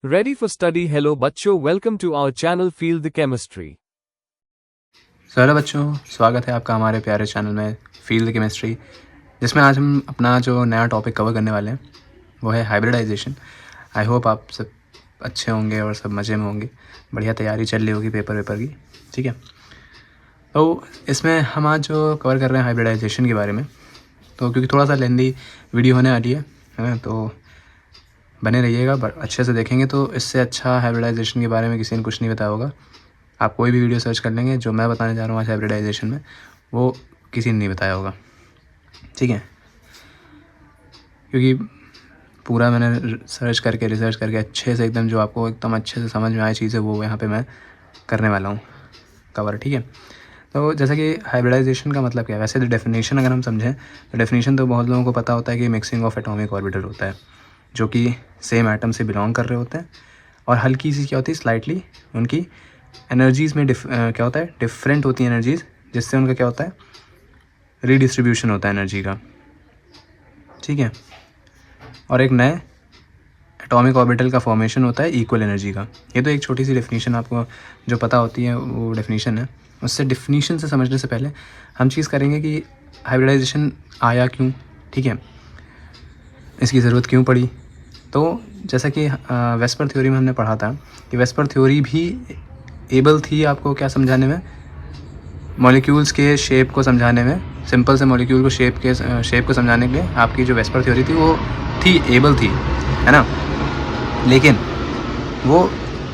Ready for study? Hello बच्चों, welcome to our channel Feel the Chemistry. Hello बच्चों, स्वागत है आपका हमारे प्यारे चैनल में फील द केमिस्ट्री, जिसमें आज हम अपना जो नया टॉपिक कवर करने वाले हैं वो है हाइब्रिडाइजेशन। आई होप आप सब अच्छे होंगे और सब मज़े में होंगे। बढ़िया तैयारी चल रही होगी पेपर की, ठीक है। तो इसमें हम आज जो कवर कर रहे हैं हाइब्रिडाइजेशन के बारे में, तो क्योंकि थोड़ा सा लेंदी वीडियो होने वाली है ना, तो बने रहिएगा, बट अच्छे से देखेंगे तो इससे अच्छा हाइब्रिडाइजेशन के बारे में किसी ने कुछ नहीं बताया होगा। आप कोई भी वीडियो सर्च कर लेंगे, जो मैं बताने जा रहा हूँ आज हाइब्रिडाइजेशन में, वो किसी ने नहीं बताया होगा, ठीक है। क्योंकि पूरा मैंने रिसर्च करके अच्छे से एकदम जो आपको एकदम अच्छे से समझ में आए चीज़ें वो यहाँ पे मैं करने वाला हूँ कवर, ठीक है। तो जैसा कि हाइब्रिडाइजेशन का मतलब क्या है, वैसे तो डेफिनेशन अगर हम समझें तो डेफिनेशन तो बहुत लोगों को पता होता है कि मिक्सिंग ऑफ एटॉमिक ऑर्बिटल होता है, जो कि सेम एटम से बिलोंग कर रहे होते हैं, और हल्की सी क्या होती है, स्लाइटली उनकी एनर्जीज़ में क्या होता है, डिफरेंट होती हैं एनर्जीज़, जिससे उनका क्या होता है, रीडिस्ट्रीब्यूशन होता है एनर्जी का, ठीक है। और एक नए एटॉमिक ऑर्बिटल का फॉर्मेशन होता है इक्वल एनर्जी का। ये तो एक छोटी सी डेफिनेशन आपको जो पता होती है वो डेफिनेशन है। उससे डेफिनेशन से समझने से पहले हम चीज़ करेंगे कि हाइब्रिडाइजेशन आया क्यों, ठीक है, इसकी ज़रूरत क्यों पड़ी। तो जैसा कि वेस्पर थ्योरी में हमने पढ़ा था कि वेस्पर थ्योरी भी एबल थी आपको क्या समझाने में, मॉलिक्यूल्स के शेप को समझाने में, सिंपल से मॉलिक्यूल को शेप को समझाने के लिए आपकी जो वेस्पर थ्योरी थी वो थी, एबल थी, है ना। लेकिन वो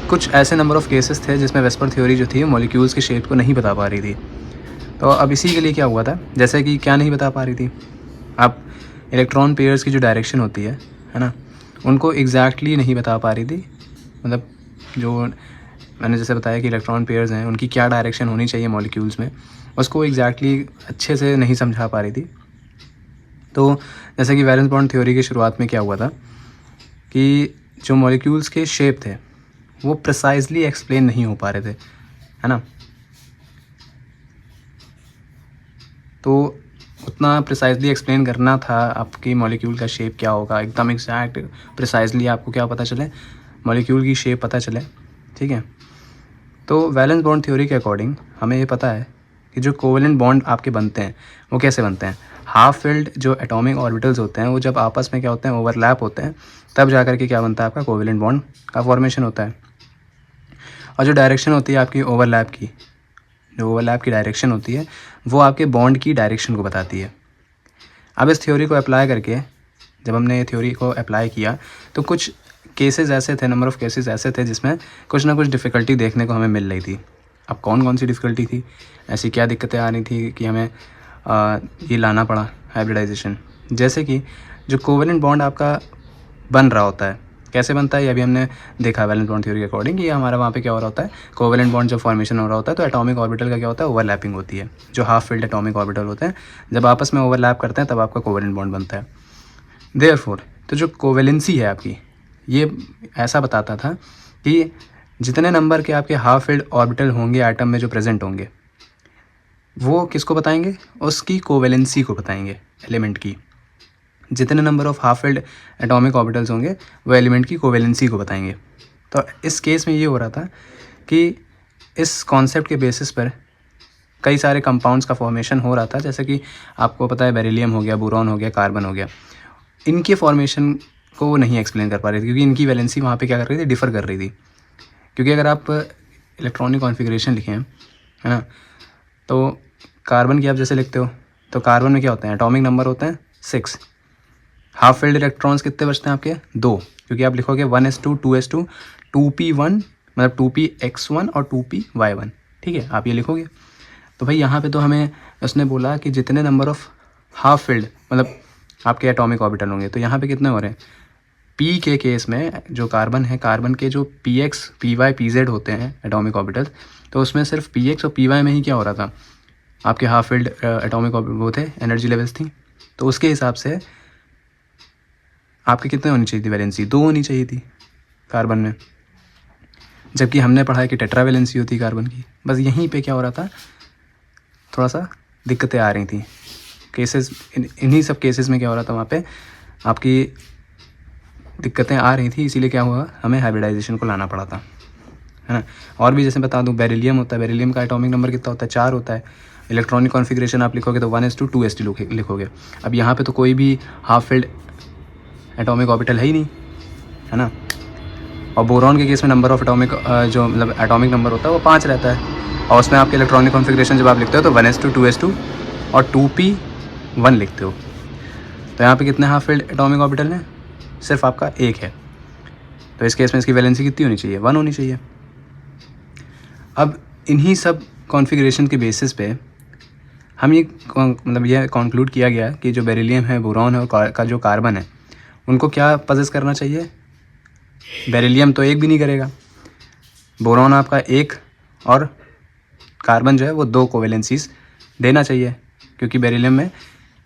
कुछ ऐसे नंबर ऑफ़ केसेस थे जिसमें वेस्पर थ्योरी जो थी मॉलिक्यूल्स के शेप को नहीं बता पा रही थी। तो अब इसी के लिए क्या हुआ था, जैसे कि क्या नहीं बता पा रही थी, अब इलेक्ट्रॉन पेयर्स की जो डायरेक्शन होती है ना, उनको एग्जैक्टली नहीं बता पा रही थी। मतलब जो मैंने जैसे बताया कि इलेक्ट्रॉन पेयर्स हैं, उनकी क्या डायरेक्शन होनी चाहिए मॉलिक्यूल्स में, उसको एग्जैक्टली अच्छे से नहीं समझा पा रही थी। तो जैसे कि वैलेंस बॉन्ड थ्योरी की शुरुआत में क्या हुआ था कि जो मॉलिक्यूल्स के शेप थे वो प्रिसाइजली एक्सप्लेन नहीं हो पा रहे थे, है ना। तो उतना प्रिसाइजली एक्सप्लेन करना था आपकी मॉलिक्यूल का शेप क्या होगा, एकदम एग्जैक्ट प्रिसाइजली आपको क्या पता चले, मॉलिक्यूल की शेप पता चले, ठीक है। तो वैलेंस बॉन्ड थ्योरी के अकॉर्डिंग हमें ये पता है कि जो कोवेलेंट बॉन्ड आपके बनते हैं वो कैसे बनते हैं, हाफ फिल्ड जो एटॉमिक ऑर्बिटल्स होते हैं वो जब आपस में क्या होते हैं, ओवरलैप होते हैं, तब जा कर के क्या बनता है, आपका कोवेलेंट बॉन्ड का फॉर्मेशन होता है। और जो डायरेक्शन होती है आपकी ओवरलैप की, जो ओवरलैप की डायरेक्शन होती है वो आपके बॉन्ड की डायरेक्शन को बताती है। अब इस थ्योरी को अप्लाई करके जब हमने ये थ्योरी को अप्लाई किया तो कुछ केसेस ऐसे थे, नंबर ऑफ़ केसेस ऐसे थे जिसमें कुछ ना कुछ डिफ़िकल्टी देखने को हमें मिल रही थी। अब कौन कौन सी डिफ़िकल्टी थी, ऐसी क्या दिक्कतें आ रही थी कि हमें ये लाना पड़ा हाइब्रिडाइजेशन। जैसे कि जो कोवेलेंट बॉन्ड आपका बन रहा होता है, कैसे बनता है ये अभी हमने देखा वैलेंस बॉन्ड थ्योरी के अकॉर्डिंग, ये हमारा वहाँ पे क्या हो रहा होता है, कोवेलेंट बॉन्ड जब फॉर्मेशन हो रहा होता है तो एटॉमिक ऑर्बिटल का क्या होता है, ओवरलैपिंग होती है। जो हाफ फिल्ड एटॉमिक ऑर्बिटल होते हैं जब आपस में ओवरलैप करते हैं तब आपका कोवेलेंट बॉन्ड बनता है। देयरफॉर तो जो कोवेलेंसी है आपकी, ये ऐसा बताता था कि जितने नंबर के आपके हाफ फिल्ड ऑर्बिटल होंगे एटम में जो प्रेजेंट होंगे, वो किसको बताएंगे, उसकी कोवेलेंसी को बताएंगे, एलिमेंट की। जितने number of half filled atomic orbitals होंगे वो एलिमेंट की कोवेलेंसी को बताएंगे। तो इस केस में ये हो रहा था कि इस कॉन्सेप्ट के बेसिस पर कई सारे कंपाउंड्स का फॉर्मेशन हो रहा था, जैसे कि आपको पता है बेरिलियम हो गया, बोरॉन हो गया, कार्बन हो गया। इनके फॉर्मेशन को वो नहीं एक्सप्लेन कर पा रही थी क्योंकि इनकी वैलेंसी वहाँ पे क्या कर रही थी, डिफ़र कर रही थी। क्योंकि अगर आप इलेक्ट्रॉनिक कॉन्फ़िगरेशन लिखें, है ना, तो कार्बन की आप जैसे लिखते हो तो कार्बन में क्या होते हैं, एटॉमिक नंबर होते हैं 6, हाफ फिल्ड इलेक्ट्रॉन्स कितने बचते हैं आपके, 2, क्योंकि आप लिखोगे 1s2 2s2 2p1, मतलब 2px1 और 2py1, ठीक है, आप ये लिखोगे। तो भाई यहाँ पे तो हमें उसने बोला कि जितने नंबर ऑफ़ हाफ फिल्ड मतलब आपके एटॉमिक ऑर्बिटल होंगे, तो यहाँ पे कितने हो रहे हैं, पी के केस में जो कार्बन है, कार्बन के जो P X P Y P Z होते हैं एटॉमिक ऑर्बिटल, तो उसमें सिर्फ पी एक्स और पी वाई में ही क्या हो रहा था, आपके हाफ फिल्ड एटॉमिक वो थे, एनर्जी लेवल्स थी। तो उसके हिसाब से आपके कितने होनी चाहिए थी, वैलेंसी 2 होनी चाहिए थी कार्बन में, जबकि हमने पढ़ा है कि टेट्रा वैलेंसी होती है कार्बन की। बस यहीं पे क्या हो रहा था, थोड़ा सा दिक्कतें आ रही थी केसेस, इन्हीं सब केसेस में क्या हो रहा था, वहाँ पे आपकी दिक्कतें आ रही थी, इसीलिए क्या हुआ, हमें हाइब्रिडाइजेशन को लाना पड़ा था, है ना। और भी जैसे बता दूं, बेरिलियम होता है, बेरिलियम का एटॉमिक नंबर कितना होता है, 4 होता है। इलेक्ट्रॉनिक कॉन्फ़िगरेशन आप लिखोगे तो 1s2 2s2 लिखोगे। अब यहाँ पे तो कोई भी हाफ फिल्ड एटॉमिक ऑर्बिटल है ही नहीं, है ना। और बोरॉन के केस में नंबर ऑफ एटॉमिक जो मतलब एटॉमिक नंबर होता है वो 5 रहता है, और उसमें आपके इलेक्ट्रॉनिक कॉन्फ़िगरेशन जब आप लिखते हो तो 1s2 2s2 और 2p1 लिखते हो। तो यहाँ पे कितने हाफ फिल्ड एटॉमिक ऑर्बिटल हैं, सिर्फ आपका एक है। तो इस केस में इसकी वैलेंसी कितनी होनी चाहिए, 1 होनी चाहिए। अब इन्हीं सब कॉन्फ़िगरेशन के बेसिस पे हम ये मतलब यह कंक्लूड किया गया कि जो बेरिलियम है, बोरॉन है और का जो कार्बन है, उनको क्या पजेस करना चाहिए। बेरिलियम तो एक भी नहीं करेगा, बोरॉन आपका एक, और कार्बन जो है वो 2 कोवेलेंसीज देना चाहिए, क्योंकि बेरिलियम में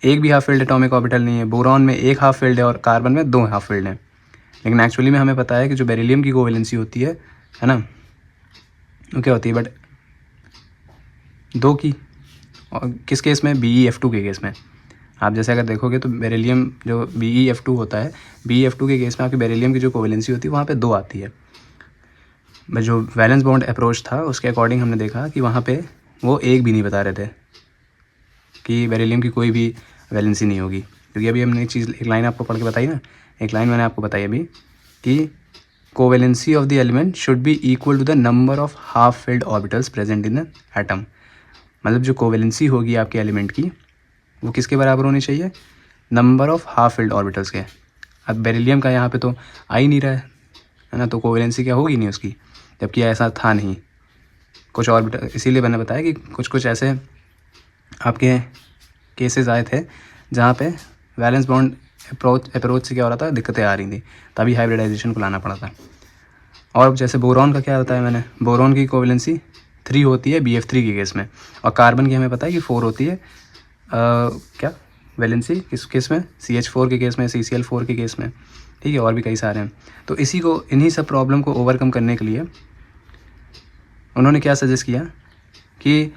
एक भी हाफ फील्ड एटॉमिक ऑर्बिटल नहीं है, बोरॉन में एक हाफ फील्ड है और कार्बन में 2 हाफ फील्ड हैं। लेकिन एक्चुअली में हमें पता है कि जो बेरिलियम की कोवेलेंसी होती है ना, वो क्या होती है, बट 2 की। और किस केस में, BeF2 के केस में। आप जैसे अगर देखोगे तो बेरिलियम जो BeF2 होता है, BeF2 के केस में आपकी बेरिलियम की जो कोवेलेंसी होती है वहाँ पे 2 आती है। जो वैलेंस बॉन्ड अप्रोच था उसके अकॉर्डिंग हमने देखा कि वहाँ पे वो एक भी नहीं बता रहे थे कि बेरिलियम की कोई भी वैलेंसी नहीं होगी, क्योंकि अभी हमने एक लाइन आपको पढ़ के बताई ना, एक लाइन मैंने आपको बताई अभी कि covalency of the element should be equal to the number of half filled orbitals present in the atom. मतलब जो कोवेलेंसी होगी आपके एलिमेंट की वो किसके बराबर होनी चाहिए, number of half filled orbitals के। अब बेरिलियम का यहाँ पे तो आ ही नहीं रहा है ना, तो कोवेलेंसी क्या होगी नहीं उसकी, जबकि ऐसा था नहीं। कुछ ऑर्बिटल, इसीलिए मैंने बताया कि कुछ ऐसे आपके केसेस आए थे जहाँ पे वैलेंस बॉन्ड अप्रोच से क्या हो रहा था, दिक्कतें आ रही थी, तभी हाइब्रिडाइजेशन को लाना पड़ा था। और जैसे बोरॉन का क्या बताया मैंने, बोरॉन की कोवेलेंसी 3 होती है BF3 के केस में, और कार्बन की हमें पता है कि 4 होती है। क्या वैलेंसी किस केस में, CH4 के केस में, CCl4 के केस में, ठीक है, और भी कई सारे हैं। तो इन्हीं सब प्रॉब्लम को ओवरकम करने के लिए उन्होंने क्या सजेस्ट किया कि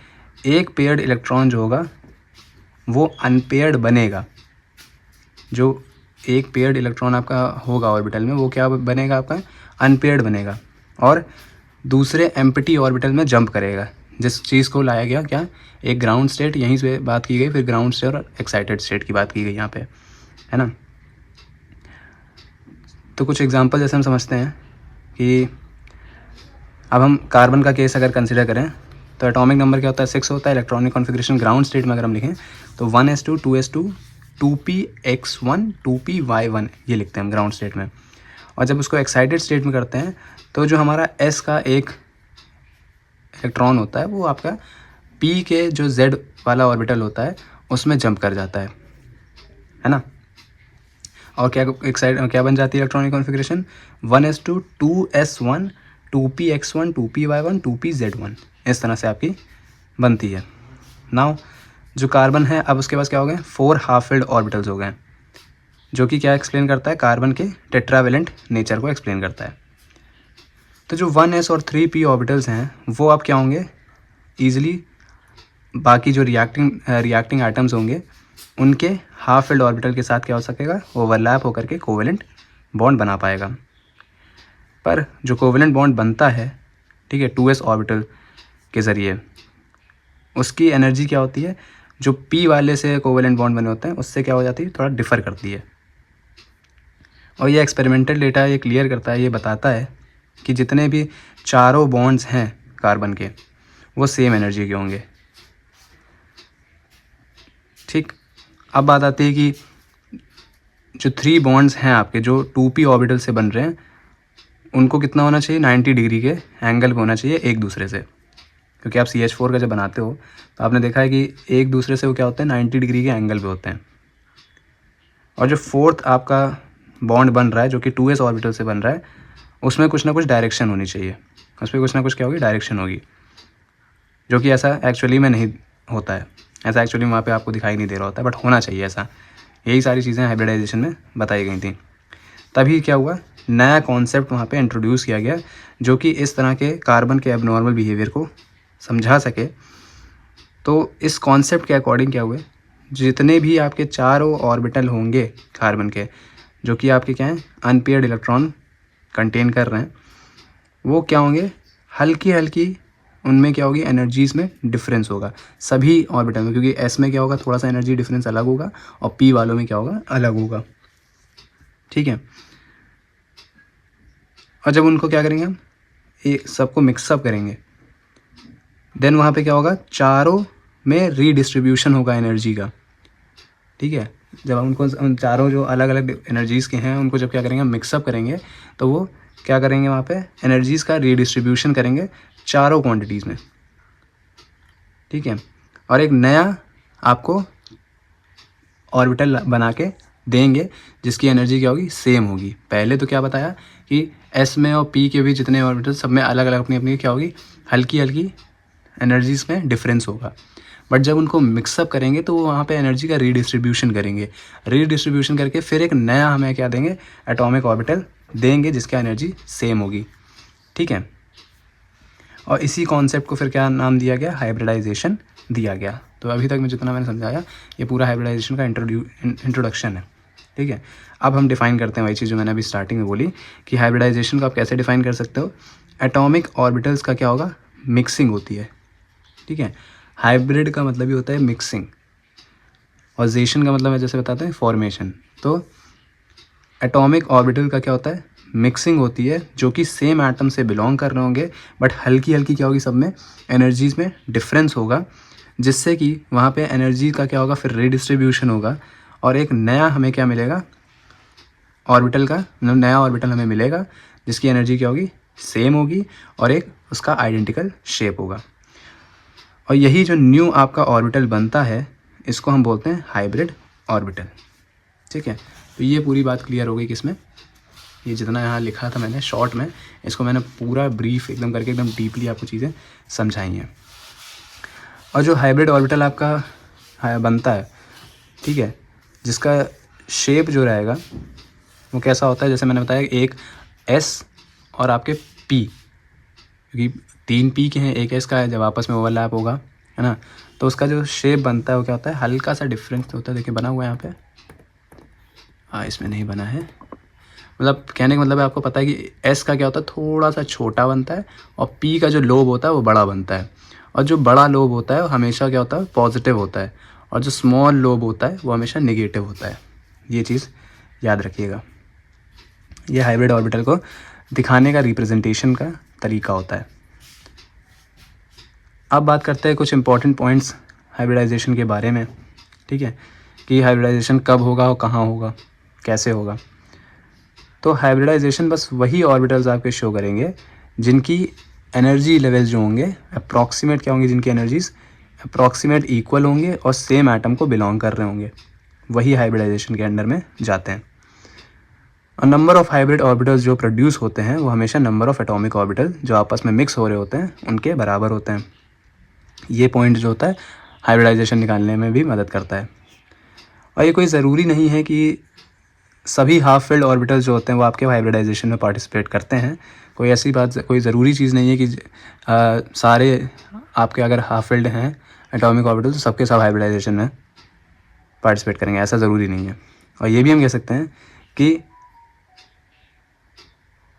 एक पेयर्ड इलेक्ट्रॉन जो होगा वो अनपेयर्ड बनेगा। जो एक पेयर्ड इलेक्ट्रॉन आपका होगा ऑर्बिटल में वो क्या बनेगा, आपका अनपेयर्ड बनेगा, और दूसरे एम्प्टी ऑर्बिटल में जंप करेगा। जिस चीज़ को लाया गया क्या, एक ग्राउंड स्टेट, यहीं से बात की गई, फिर ग्राउंड स्टेट और एक्साइटेड स्टेट की बात की गई यहाँ पे, है ना। तो कुछ एग्जांपल जैसे हम समझते हैं कि अब हम कार्बन का केस अगर कंसिडर करें तो एटॉमिक नंबर क्या होता है, 6 होता है। इलेक्ट्रॉनिक कॉन्फ़िगरेशन ग्राउंड स्टेट में अगर हम लिखें तो 1s2 2s2 2px1 2py1 ये लिखते हैं हम ग्राउंड स्टेट में। और जब उसको एक्साइटेड स्टेट में करते हैं तो जो हमारा s का एक इलेक्ट्रॉन होता है वो आपका p के जो z वाला ऑर्बिटल होता है उसमें जंप कर जाता है ना। और क्या बन जाती है electronic configuration, 1s2 2s1 2px1 2py1 2pz1, इस तरह से आपकी बनती है। नाउ जो कार्बन है, अब उसके पास क्या हो गए, 4 हाफ फिल्ड ऑर्बिटल्स हो गए, जो कि क्या एक्सप्लेन करता है, कार्बन के टेट्रावेलेंट नेचर को एक्सप्लेन करता है। तो जो 1s और 3p ऑर्बिटल्स हैं वो अब क्या होंगे, ईजिली बाकी जो रिएक्टिंग आइटम्स होंगे उनके हाफ फिल्ड ऑर्बिटल के साथ क्या हो सकेगा, ओवरलैप होकर के कोवेलेंट बॉन्ड बना पाएगा। पर जो कोवेलेंट बॉन्ड बनता है, ठीक है, 2s ऑर्बिटल के ज़रिए, उसकी एनर्जी क्या होती है, जो p वाले से कोवेलेंट बॉन्ड बने होते हैं उससे क्या हो जाती है, थोड़ा डिफ़र करती है। और ये एक्सपेरिमेंटल डेटा ये क्लियर करता है, ये बताता है कि जितने भी चारों बॉन्ड्स हैं कार्बन के वो सेम एनर्जी के होंगे। ठीक, अब बात आती है कि जो 3 बॉन्ड्स हैं आपके जो 2p ऑर्बिटल से बन रहे हैं उनको कितना होना चाहिए, 90 डिग्री के एंगल पे होना चाहिए एक दूसरे से, क्योंकि आप CH4 का जब बनाते हो तो आपने देखा है कि एक दूसरे से वो क्या होते हैं, 90 डिग्री के एंगल पे होते हैं। और जो 4th आपका बॉन्ड बन रहा है जो कि 2s ऑर्बिटल से बन रहा है उसमें कुछ ना कुछ डायरेक्शन होनी चाहिए, उसमें कुछ ना कुछ क्या होगी, डायरेक्शन होगी, जो कि ऐसा एक्चुअली में नहीं होता है। ऐसा एक्चुअली वहाँ पे आपको दिखाई नहीं दे रहा होता है, बट होना चाहिए ऐसा। यही सारी चीज़ें हाइब्रिडाइजेशन में बताई गई थी। तभी क्या हुआ, नया कॉन्सेप्ट वहाँ पे इंट्रोड्यूस किया गया जो कि इस तरह के कार्बन के एबनॉर्मल बिहेवियर को समझा सके। तो इस कॉन्सेप्ट के अकॉर्डिंग क्या हुए, जितने भी आपके चारों ऑर्बिटल होंगे कार्बन के, जो कि आपके क्या हैं, अनपेयर्ड इलेक्ट्रॉन कंटेन कर रहे हैं, वो क्या होंगे, हल्की हल्की उनमें क्या होगी, एनर्जीज़ में डिफरेंस होगा सभी ऑर्बिटल में, क्योंकि एस में क्या होगा, थोड़ा सा एनर्जी डिफरेंस अलग होगा और पी वालों में क्या होगा, अलग होगा। ठीक है। और जब उनको क्या करेंगे हम, एक सबको मिक्सअप करेंगे, देन वहाँ पे क्या होगा, चारों में रीडिस्ट्रीब्यूशन होगा एनर्जी का। ठीक है। जब हम उनको, उन चारों जो अलग अलग एनर्जीज़ के हैं उनको जब क्या करेंगे, हम मिक्सअप करेंगे, तो वो क्या करेंगे, वहाँ पे एनर्जीज़ का रीडिस्ट्रीब्यूशन करेंगे चारों क्वांटिटीज़ में। ठीक है। और एक नया आपको ऑर्बिटल बना के देंगे जिसकी एनर्जी क्या होगी, सेम होगी। पहले तो क्या बताया कि एस में और पी के भी जितने ऑर्बिटल सब में अलग अलग अपनी अपनी क्या होगी, हल्की हल्की एनर्जीज़ में डिफरेंस होगा। बट जब उनको मिक्सअप करेंगे तो वो वहाँ पे एनर्जी का रीडिस्ट्रीब्यूशन करेंगे, रीडिस्ट्रीब्यूशन करके फिर एक नया हमें क्या देंगे, एटॉमिक ऑर्बिटल देंगे जिसका एनर्जी सेम होगी। ठीक है। और इसी कॉन्सेप्ट को फिर क्या नाम दिया गया, हाइब्रिडाइजेशन दिया गया। तो अभी तक मैं जितना मैंने समझाया ये पूरा हाइब्रिडाइजेशन का इंट्रोडक्शन है। ठीक है। अब हम डिफ़ाइन करते हैं वही चीज़ जो मैंने अभी स्टार्टिंग में बोली कि हाइब्रिडाइजेशन को आप कैसे डिफ़ाइन कर सकते हो। एटॉमिक ऑर्बिटल्स का क्या होगा, मिक्सिंग होती है। ठीक है। हाइब्रिड का मतलब ही होता है मिक्सिंग, और जेशन का मतलब है जैसे बताते हैं फॉर्मेशन। तो एटॉमिक ऑर्बिटल का क्या होता है, मिक्सिंग होती है, जो कि सेम एटम से बिलोंग कर रहे होंगे बट हल्की हल्की क्या होगी, सब में एनर्जीज़ में डिफरेंस होगा, जिससे कि वहाँ पे एनर्जी का क्या होगा, फिर रीडिस्ट्रीब्यूशन होगा और एक नया हमें क्या मिलेगा, ऑर्बिटल का मतलब नया ऑर्बिटल हमें मिलेगा जिसकी एनर्जी क्या होगी, सेम होगी और एक उसका आइडेंटिकल शेप होगा। और यही जो न्यू आपका ऑर्बिटल बनता है इसको हम बोलते हैं हाइब्रिड ऑर्बिटल। ठीक है। तो ये पूरी बात क्लियर हो गई किसमें, ये जितना यहाँ लिखा था मैंने शॉर्ट में, इसको मैंने पूरा ब्रीफ एकदम करके एकदम डीपली आपको चीज़ें समझाई हैं। और जो हाइब्रिड ऑर्बिटल आपका बनता है, ठीक है, जिसका शेप जो रहेगा वो कैसा होता है, जैसे मैंने बताया एक एस और आपके पी, क्योंकि 3 पी के हैं, एक एस का है, जब आपस में ओवरलैप होगा, है ना, तो उसका जो शेप बनता है वो क्या होता है, हल्का सा डिफरेंस होता है। देखिए बना हुआ है यहाँ पे, इसमें नहीं बना है, मतलब कहने का मतलब है आपको पता है कि एस का क्या होता है, थोड़ा सा छोटा बनता है और पी का जो लोब होता है वो बड़ा बनता है। और जो बड़ा लोब होता है वो हमेशा क्या होता है, पॉजिटिव होता है, और जो स्मॉल लोब होता है वो हमेशा नेगेटिव होता है। ये चीज़ याद रखिएगा। ये हाइब्रिड ऑर्बिटल को दिखाने का रिप्रेजेंटेशन का तरीका होता है। अब बात करते हैं कुछ इंपॉर्टेंट पॉइंट्स हाइब्रिडाइजेशन के बारे में। ठीक है, कि हाइब्रिडाइजेशन कब होगा और कहाँ होगा, कैसे होगा। तो हाइब्रिडाइजेशन बस वही ऑर्बिटल्स आपके शो करेंगे जिनकी एनर्जी लेवल्स जो होंगे अप्रॉक्सीमेट क्या होंगे, जिनकी एनर्जीज अप्रॉक्सीमेट इक्वल होंगे और सेम एटम को बिलोंग कर रहे होंगे, वही हाइब्रिडाइजेशन के अंडर में जाते हैं। और नंबर ऑफ हाइब्रिड ऑर्बिटल्स जो प्रोड्यूस होते हैं वो हमेशा नंबर ऑफ एटॉमिक ऑर्बिटल जो आपस में मिक्स हो रहे होते हैं उनके बराबर होते हैं। ये पॉइंट जो होता है हाइब्रिडाइजेशन निकालने में भी मदद करता है। और ये कोई ज़रूरी नहीं है कि सभी हाफ फिल्ड ऑर्बिटल्स जो होते हैं वो आपके हाइब्रिडाइजेशन में पार्टिसिपेट करते हैं। कोई ऐसी बात, कोई ज़रूरी चीज़ नहीं है कि सारे आपके अगर हाफ फिल्ड हैं एटॉमिक ऑर्बिटल तो सबके सब हाइब्रिडाइजेशन में पार्टिसिपेट करेंगे, ऐसा ज़रूरी नहीं है। और ये भी हम कह सकते हैं कि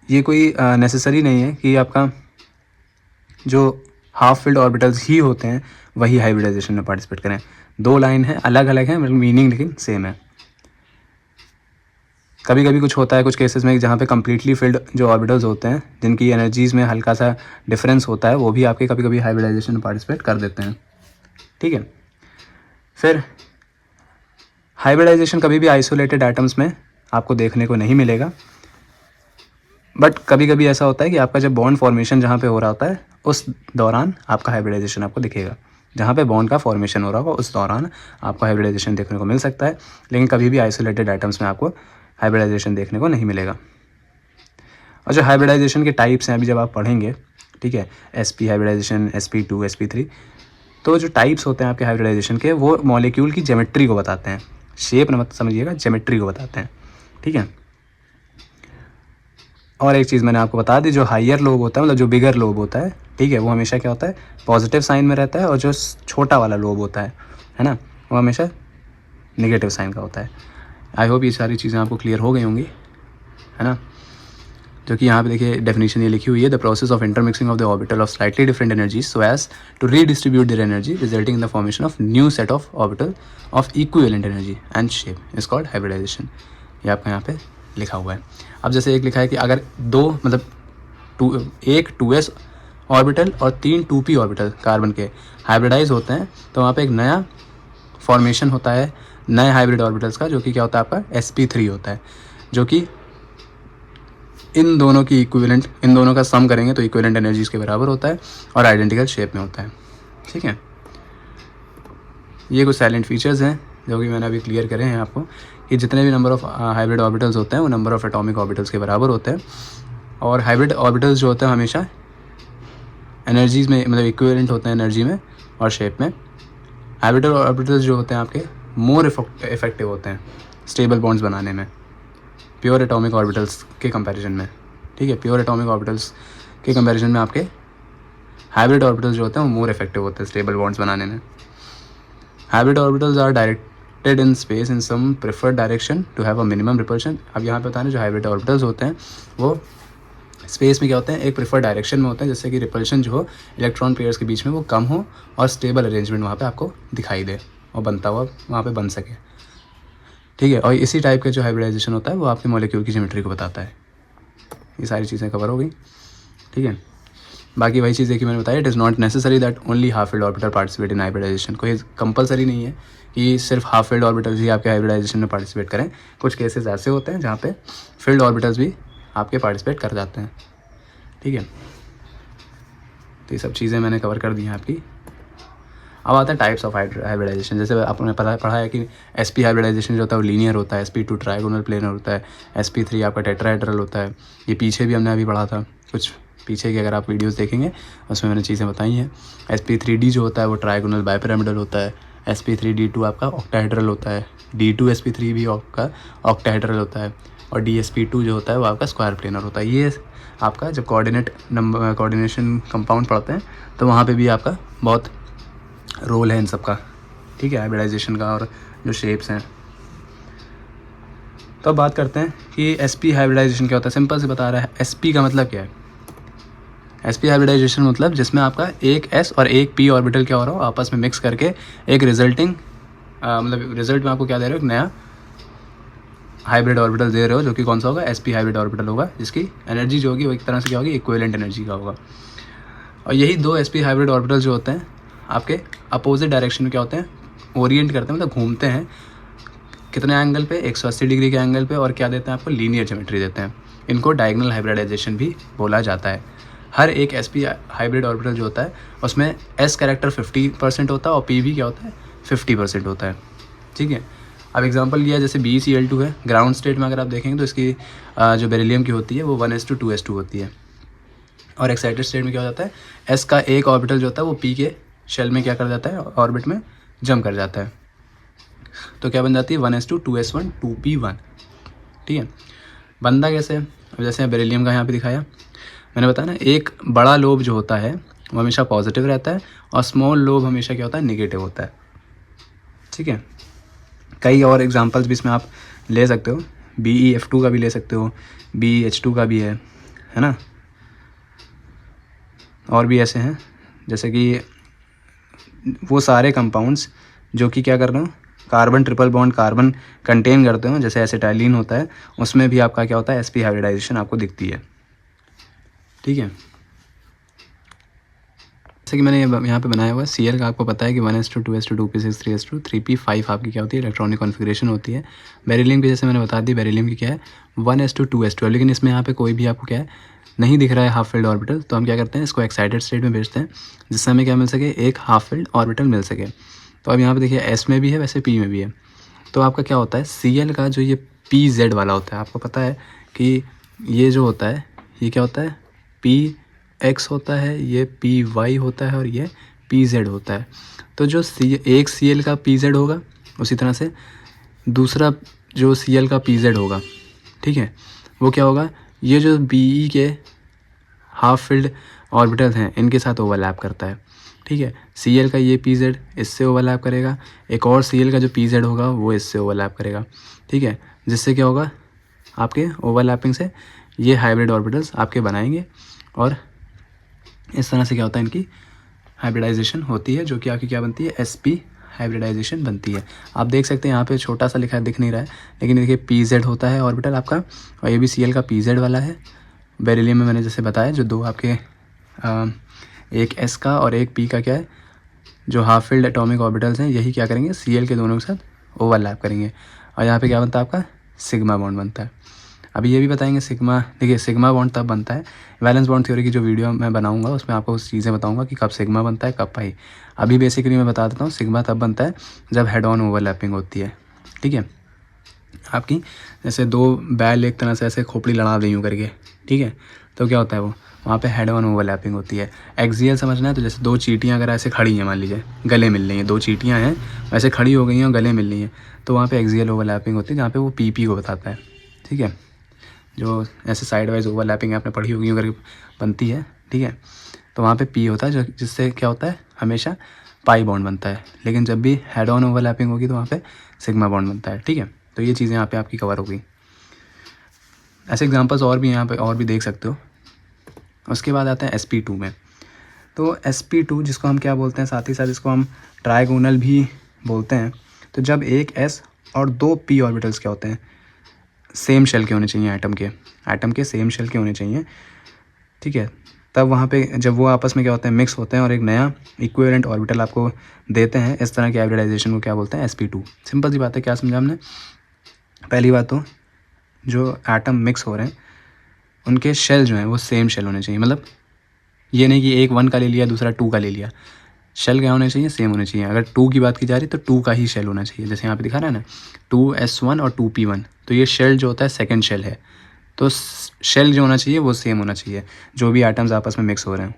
ये कोई नेसेसरी नहीं है कि आपका जो हाफ फिल्ड ऑर्बिटल्स ही होते हैं वही हाइब्रिडाइजेशन में पार्टिसिपेट करें। 2 लाइन है, अलग अलग है, मतलब मीनिंग लेकिन सेम है। कभी कभी कुछ होता है कुछ केसेस में जहाँ पे कम्प्लीटली फिल्ड जो ऑर्बिटल्स होते हैं जिनकी एनर्जीज़ में हल्का सा डिफरेंस होता है वो भी आपके कभी कभी हाइब्रिडाइजेशन में पार्टिसिपेट कर देते हैं। ठीक है। फिर हाइब्रिडाइजेशन कभी भी आइसोलेटेड एटम्स में आपको देखने को नहीं मिलेगा, बट कभी कभी ऐसा होता है कि आपका जब बॉन्ड फॉर्मेशन जहाँ पे हो रहा होता है उस दौरान आपका हाइब्रिडाइजेशन आपको दिखेगा। जहाँ पे बॉन्ड का फॉर्मेशन हो रहा होगा उस दौरान आपको हाइब्रिडाइजेशन देखने को मिल सकता है, लेकिन कभी भी आइसोलेटेड एटम्स में आपको हाइब्रिडाइजेशन देखने को नहीं मिलेगा। और जो हाइब्रिडाइजेशन के टाइप्स हैं अभी जब आप पढ़ेंगे, ठीक है, sp हाइब्रिडाइजेशन, sp2, sp3, तो जो टाइप्स होते हैं आपके हाइब्रिडाइजेशन के वो मॉलिक्यूल की ज्योमेट्री को बताते हैं। शेप न मत समझिएगा, ज्योमेट्री को बताते हैं। ठीक है। और एक चीज़ मैंने आपको बता दी, जो हाइयर लोब होता है मतलब जो बिगर लोब होता है, ठीक है, वो हमेशा क्या होता है, पॉजिटिव साइन में रहता है, और जो छोटा वाला लोब होता है ना, वो हमेशा नेगेटिव साइन का होता है। आई होप ये सारी चीज़ें आपको क्लियर हो गई होंगी, है ना। जो कि यहाँ पे देखिए डेफिनेशन ये लिखी हुई है, the process of intermixing of the orbital of slightly different energies so as to redistribute their energy resulting in the formation of new set of orbital of equivalent energy and shape is called hybridisation. ये आपका यहाँ पे लिखा हुआ है। अब जैसे एक लिखा है कि अगर दो मतलब एक 2s ऑर्बिटल और 3 2p ऑर्बिटल कार्बन के हाइब्रिडाइज होते हैं तो वहाँ पे एक नया फॉर्मेशन होता है नए हाइब्रिड ऑर्बिटल्स का, जो कि क्या होता है आपका sp3 होता है, जो कि इन दोनों की इक्विवेलेंट, इन दोनों का सम करेंगे तो इक्विवेलेंट एनर्जीज के बराबर होता है और आइडेंटिकल शेप में होता है। ठीक है, ये कुछ साइलेंट फीचर्स हैं जो कि मैंने अभी क्लियर करे हैं आपको, कि जितने भी नंबर ऑफ हाइब्रिड ऑर्बिटल्स होते हैं वो नंबर ऑफ एटॉमिक ऑर्बिटल्स के बराबर होते हैं। और हाइब्रिड ऑर्बिटल्स जो होते हैं हमेशा एनर्जीज में मतलब इक्विवेलेंट होते हैं एनर्जी में और शेप में। हाइब्रिड ऑर्बिटल्स जो होते हैं आपके मोर इफेक्टिव होते हैं स्टेबल बॉन्ड्स बनाने में प्योर एटॉमिक ऑर्बिटल्स के कंपैरिजन में। ठीक है, प्योर एटॉमिक ऑर्बिटल्स के कंपैरिजन में आपके हाइब्रिड ऑर्बिटल्स जो होते हैं वो मोर इफेक्टिव होते हैं स्टेबल बॉन्ड्स बनाने में। Hybrid orbitals are directed in space in some preferred direction to have a minimum repulsion. अब यहाँ पे बताना जो हाइब्रिड ऑर्बिटल्स होते हैं वो स्पेस में क्या होते हैं एक प्रेफर्ड डायरेक्शन में होते हैं, जिससे कि रिपल्शन जो हो इलेक्ट्रॉन पेयर्स के बीच में वो कम हो और स्टेबल अरेंजमेंट वहाँ पे आपको दिखाई दे और बनता हुआ वहाँ पे बन सके। ठीक है, और इसी टाइप का जो हाइब्रिडाइजेशन होता है वो आपके मॉलिक्यूल की ज्योमेट्री को बताता है। ये सारी चीज़ें कवर हो गई। ठीक है, बाकी वही चीज़ देखिए मैंने बताया, it is not necessary that only half filled orbital participate in hybridisation. कोई कंपलसरी नहीं है कि सिर्फ हाफ फील्ड ऑर्बिटल्स ही आपके हाइब्रिडाइजेशन में पार्टिसिपेट करें। कुछ केसेस ऐसे होते हैं जहाँ पे फील्ड ऑर्बिटल्स भी आपके पार्टिसिपेट कर जाते हैं। ठीक है, तो ये सब चीज़ें मैंने कवर कर दी हैं आपकी। अब आता है टाइप्स ऑफ हाइब्रिडाइजेशन। जैसे आपने पढ़ा है कि sp हाइब्रिडाइजेशन जो होता है वो लीनियर होता है, sp2 ट्राइगोनल प्लेनर होता है, sp3 आपका टेट्राहेड्रल होता है। ये पीछे भी हमने अभी पढ़ा था, कुछ पीछे की अगर आप वीडियोस देखेंगे उसमें मैंने चीज़ें बताई हैं। sp3d जो होता है वो ट्राइगोनल बाइपिरामिडल होता है, sp3d2 आपका ऑक्टाहेड्रल होता है, d2sp3 भी आपका ऑक्टाहेड्रल होता है और dsp2 जो होता है वो आपका स्क्वायर प्लेनर होता है। ये आपका जब कोऑर्डिनेशन कंपाउंड पढ़ते हैं तो वहाँ पे भी आपका बहुत रोल है इन सब का। ठीक है, हाइब्रिडाइजेशन का और जो शेप्स हैं। तो अब बात करते हैं कि sp हाइब्रिडाइजेशन क्या होता है। सिंपल से बता रहा है, sp का मतलब क्या है। sp हाइब्रिडाइजेशन मतलब जिसमें आपका एक s और एक p ऑर्बिटल क्या हो रहा हो आपस में मिक्स करके एक रिजल्टिंग मतलब रिजल्ट में आपको क्या दे रहे हो, एक नया हाइब्रिड ऑर्बिटल दे रहे हो, जो कि कौन सा होगा, sp हाइब्रिड ऑर्बिटल होगा, जिसकी एनर्जी जो होगी वो एक तरह से क्या होगी, इक्विवेलेंट एनर्जी का होगा। और यही दो sp हाइब्रिड ऑर्बिटल जो होते हैं आपके अपोजिट डायरेक्शन में क्या होते हैं, ओरिएंट करते हैं, मतलब घूमते हैं कितने एंगल पे, 180 डिग्री के एंगल पे, और क्या देते हैं आपको, लीनियर ज्योमेट्री देते हैं। इनको डायगोनल हाइब्रिडाइजेशन भी बोला जाता है। हर एक sp हाइब्रिड ऑर्बिटल जो होता है उसमें s कैरेक्टर 50% होता है और p भी क्या होता है 50% होता है। ठीक है, अब एग्जांपल लिया जैसे BeCl2 है, ग्राउंड स्टेट में अगर आप देखेंगे तो इसकी जो बेरिलियम की होती है वो 1:2:2 होती है। और एक्साइटेड स्टेट में क्या हो जाता है, s का एक ऑर्बिटल जो होता है वो p के शेल में क्या कर जाता है, ऑर्बिट में जंप कर जाता है, तो क्या बन जाती है 1:2s1 2p1। ठीक है, बनता कैसे, अब जैसे बेरिलियम का यहाँ पे दिखाया मैंने बताया ना, एक बड़ा लोब जो होता है वो हमेशा पॉजिटिव रहता है और स्मॉल लोब हमेशा क्या होता है, नेगेटिव होता है। ठीक है, कई और एग्जांपल्स भी इसमें आप ले सकते हो, BeF2 का भी ले सकते हो, BeH2 का भी है ना, और भी ऐसे हैं जैसे कि वो सारे कंपाउंड्स जो कि क्या कर रहे हो, carbon triple bond carbon contain करते हो, जैसे एसिटाइलिन होता है, उसमें भी आपका क्या होता है, sp हाइब्रिडाइजेशन आपको दिखती है। ठीक है, जैसे कि मैंने यहाँ पे बनाया हुआ है Cl का, आपको पता है कि 1:2:2p6 3:3p5 आपकी क्या होती है, इलेक्ट्रॉनिक कॉन्फ़िगरेशन होती है। बेरिलियम की जैसे मैंने बता दी, बेरिलियम की क्या है 1:2:2, लेकिन इसमें यहाँ पे कोई भी आपको क्या है नहीं दिख रहा है हाफ फील्ड ऑर्बिटल, तो हम क्या करते हैं इसको एक्साइटेड स्टेट में भेजते हैं, जिससे हमें क्या मिल सके, एक हाफ फील्ड ऑर्बिटल मिल सके। तो अब यहाँ पे देखिए s में भी है वैसे p में भी है, तो आपका क्या होता है Cl का जो ये pz वाला होता है, आपको पता है कि ये जो होता है ये क्या होता है, px होता है, ये py होता है और ये pz होता है। तो जो एक Cl का pz होगा उसी तरह से दूसरा जो Cl का pz होगा, ठीक है, वो क्या होगा, ये जो Be के हाफ फील्ड ऑर्बिटल हैं इनके साथ ओवरलैप करता है। ठीक है। Cl का ये pz इससे ओवरलैप करेगा, एक और Cl का जो pz होगा वो इससे ओवरलैप करेगा, ठीक है। जिससे क्या होगा, आपके ओवरलैपिंग से ये हाइब्रिड ऑर्बिटल्स आपके बनाएंगे और इस तरह से क्या होता है, इनकी हाइब्रिडाइजेशन होती है, जो कि आपकी क्या बनती है, sp हाइब्रिडाइजेशन बनती है। आप देख सकते हैं यहाँ पे छोटा सा लिखा है, दिख नहीं रहा है, लेकिन देखिए pz होता है ऑर्बिटल आपका, और ये भी Cl का pz वाला है। बेरिलियम में मैंने जैसे बताया जो दो आपके एक s का और एक p का क्या है, जो हाफ फिल्ड एटॉमिक ऑर्बिटल्स हैं, यही क्या करेंगे, Cl के दोनों के साथ ओवरलैप करेंगे, और यहाँ पे क्या बनता है, आपका सिग्मा बॉन्ड बनता है। अभी ये भी बताएंगे सिग्मा, देखिए सिग्मा बॉन्ड तब बनता है, वैलेंस बॉन्ड थ्योरी की जो वीडियो मैं बनाऊंगा उसमें आपको उस चीज़ें बताऊंगा कि कब सिग्मा बनता है, कब पाई। अभी बेसिकली मैं बता देता हूँ, सिग्मा तब बनता है जब हेड ऑन ओवरलैपिंग होती है, ठीक है। आपकी जैसे दो बैल एक तरह से ऐसे खोपड़ी लड़ा दी यूँ करके, ठीक है, तो क्या होता है, वो वहाँ पे हेड ऑन ओवरलैपिंग होती है। एक्सियल समझना है तो जैसे दो चींटियाँ अगर ऐसे खड़ी हैं, मान लीजिए गले मिल रही हैं, दो चींटियाँ हैं ऐसे खड़ी हो गई हैं और गले मिल रही हैं, तो वहाँ पे एक्सियल ओवरलैपिंग होती है, जहाँ पे वो पी को बताता है, ठीक है। जो ऐसे साइड वाइज ओवरलैपिंग आपने पढ़ी होगी अगर बनती है, ठीक है, तो वहाँ पे पी होता है, जो जिससे क्या होता है, हमेशा पाई बॉन्ड बनता है। लेकिन जब भी हेड ऑन ओवरलैपिंग होगी तो वहाँ पे सिग्मा बॉन्ड बनता है, ठीक है। तो ये चीज़ें यहाँ पे आपकी कवर होगी। ऐसे एग्जांपल्स और भी यहाँ पे और भी देख सकते हो। उसके बाद आता है sp2 में। तो sp2 जिसको हम क्या बोलते हैं, साथ ही साथ इसको हम ट्राइगोनल भी बोलते हैं। तो जब एक s और दो p ऑर्बिटल्स क्या होते हैं, सेम शेल के होने चाहिए, एटम के सेम शेल के होने चाहिए, ठीक है। तब वहाँ पे जब वो आपस में क्या होते हैं, मिक्स होते हैं और एक नया इक्विवेलेंट ऑर्बिटल आपको देते हैं, इस तरह की हाइब्रिडाइजेशन को क्या बोलते हैं, sp2। सिंपल सी बात है, क्या समझा हमने। पहली बात तो जो एटम मिक्स हो रहे हैं उनके शेल जो हैं वो सेम शेल होने चाहिए, मतलब ये नहीं कि एक 1 का ले लिया दूसरा 2 का ले लिया, शेल क्या होने चाहिए, सेम होने चाहिए। अगर 2 की बात की जा रही है तो 2 का ही शेल होना चाहिए, जैसे यहाँ पे दिखा रहा है ना 2s1 और 2p1, तो ये शेल जो होता है सेकंड शेल है, तो शेल जो होना चाहिए वो सेम होना चाहिए, जो भी एटम्स आपस में मिक्स हो रहे हैं,